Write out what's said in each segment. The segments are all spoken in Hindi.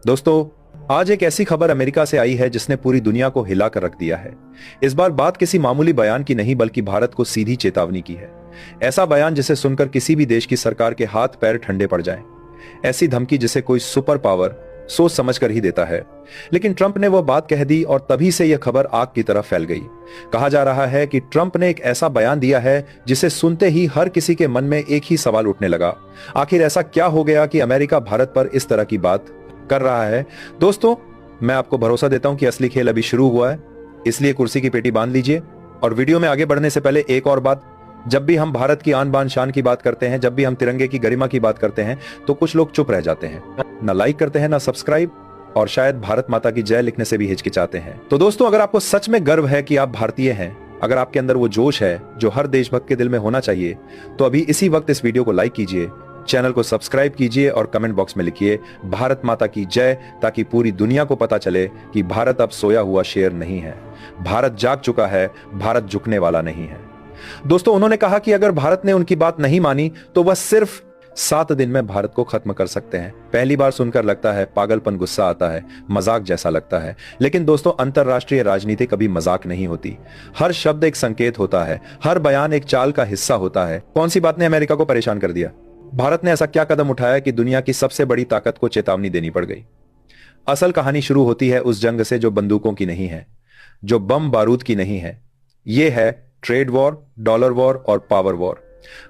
दोस्तों, आज एक ऐसी खबर अमेरिका से आई है जिसने पूरी दुनिया को हिला कर रख दिया है। इस बार बात किसी मामूली बयान की नहीं बल्कि भारत को सीधी चेतावनी की है। ऐसा बयान जिसे सुनकर किसी भी देश की सरकार के हाथ पैर ठंडे पड़ जाएं। ऐसी धमकी जिसे कोई सुपर पावर सोच समझकर ही देता है। लेकिन ट्रंप ने वह बात कह दी और तभी से यह खबर आग की तरह फैल गई। कहा जा रहा है कि ट्रंप ने एक ऐसा बयान दिया है जिसे सुनते ही हर किसी के मन में एक ही सवाल उठने लगा, आखिर ऐसा क्या हो गया कि अमेरिका भारत पर इस तरह की बात कर रहा है। दोस्तों, मैं आपको भरोसा देता हूं कि असली खेल अभी शुरू हुआ है, इसलिए कुर्सी की पेटी बांध लीजिए। और वीडियो में आगे बढ़ने से पहले एक और बात, जब भी हम भारत की आन बान शान की बात करते हैं, जब भी हम तिरंगे की गरिमा की बात करते हैं, तो कुछ लोग चुप रह जाते हैं, ना लाइक करते हैं, ना सब्सक्राइब, और शायद भारत माता की जय लिखने से भी हिचकिचाते हैं। तो दोस्तों, अगर आपको सच में गर्व है कि आप भारतीय हैं, अगर आपके अंदर वो जोश है जो हर देशभक्त के दिल में होना चाहिए, तो अभी इसी वक्त इस वीडियो को लाइक कीजिए, चैनल को सब्सक्राइब कीजिए और कमेंट बॉक्स में लिखिए भारत माता की जय, ताकि पूरी दुनिया को पता चले कि भारत अब सोया हुआ शेर नहीं है। भारत जाग चुका है, भारत झुकने वाला नहीं है। दोस्तों, उन्होंने कहा कि अगर भारत ने उनकी बात नहीं मानी तो वह सिर्फ 7 दिन में भारत को खत्म कर सकते हैं। पहली बार सुनकर लगता है पागलपन, गुस्सा आता है, मजाक जैसा लगता है। लेकिन दोस्तों, अंतरराष्ट्रीय राजनीति कभी मजाक नहीं होती। हर शब्द एक संकेत होता है, हर बयान एक चाल का हिस्सा होता है। कौन सी बात ने अमेरिका को परेशान कर दिया? भारत ने ऐसा क्या कदम उठाया कि दुनिया की सबसे बड़ी ताकत को चेतावनी देनी पड़ गई? असल कहानी शुरू होती है उस जंग से जो बंदूकों की नहीं है, जो बम बारूद की नहीं है। यह है ट्रेड वॉर, डॉलर वॉर और पावर वॉर।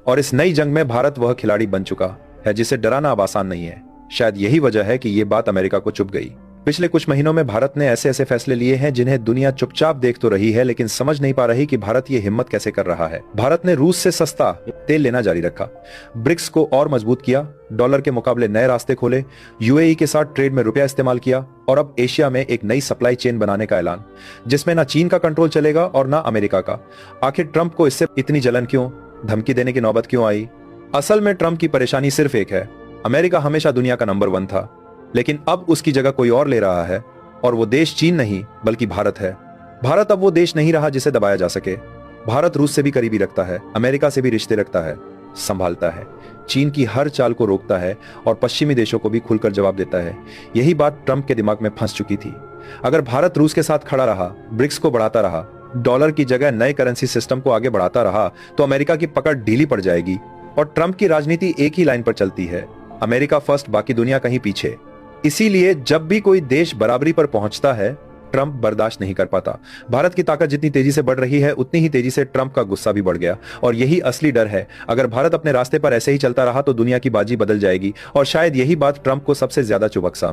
और इस नई जंग में भारत वह खिलाड़ी बन चुका है जिसे डराना अब आसान नहीं है। शायद यही वजह है कि यह बात अमेरिका को चुभ गई। पिछले कुछ महीनों में भारत ने ऐसे ऐसे फैसले लिए हैं जिन्हें दुनिया चुपचाप देख तो रही है, लेकिन समझ नहीं पा रही कि भारत ये हिम्मत कैसे कर रहा है। भारत ने रूस से सस्ता तेल लेना जारी रखा, ब्रिक्स को और मजबूत किया, डॉलर के मुकाबले नए रास्ते खोले, यूएई के साथ ट्रेड में रुपया इस्तेमाल किया, और अब एशिया में एक नई सप्लाई चेन बनाने का ऐलान, जिसमें ना चीन का कंट्रोल चलेगा और ना अमेरिका का। आखिर ट्रंप को इससे इतनी जलन क्यों? धमकी देने की नौबत क्यों आई? असल में ट्रंप की परेशानी सिर्फ एक है। अमेरिका हमेशा दुनिया का नंबर 1 था, लेकिन अब उसकी जगह कोई और ले रहा है, और वो देश चीन नहीं बल्कि भारत है। भारत अब वो देश नहीं रहा जिसे दबाया जा सके। भारत रूस से भी करीबी रखता है, अमेरिका से भी रिश्ते रखता है, संभालता है, चीन की हर चाल को रोकता है और पश्चिमी देशों को भी खुलकर जवाब देता है। यही बात ट्रंप के दिमाग में फंस चुकी थी। अगर भारत रूस के साथ खड़ा रहा, ब्रिक्स को बढ़ाता रहा, डॉलर की जगह नए करेंसी सिस्टम को आगे बढ़ाता रहा, तो अमेरिका की पकड़ ढीली पड़ जाएगी। और ट्रंप की राजनीति एक ही लाइन पर चलती है, अमेरिका फर्स्ट, बाकी दुनिया कहीं पीछे। इसीलिए जब भी कोई देश बराबरी पर पहुंचता है, ट्रंप बर्दाश्त नहीं कर पाता। भारत की ताकत जितनी तेजी से बढ़ रही है, उतनी ही तेजी से ट्रंप का गुस्सा भी बढ़ गया। और यही असली डर है। अगर भारत अपने रास्ते पर ऐसे ही चलता रहा तो दुनिया की बाजी बदल जाएगी, और शायद यही बात ट्रंप को सबसे ज्यादा चुभक सा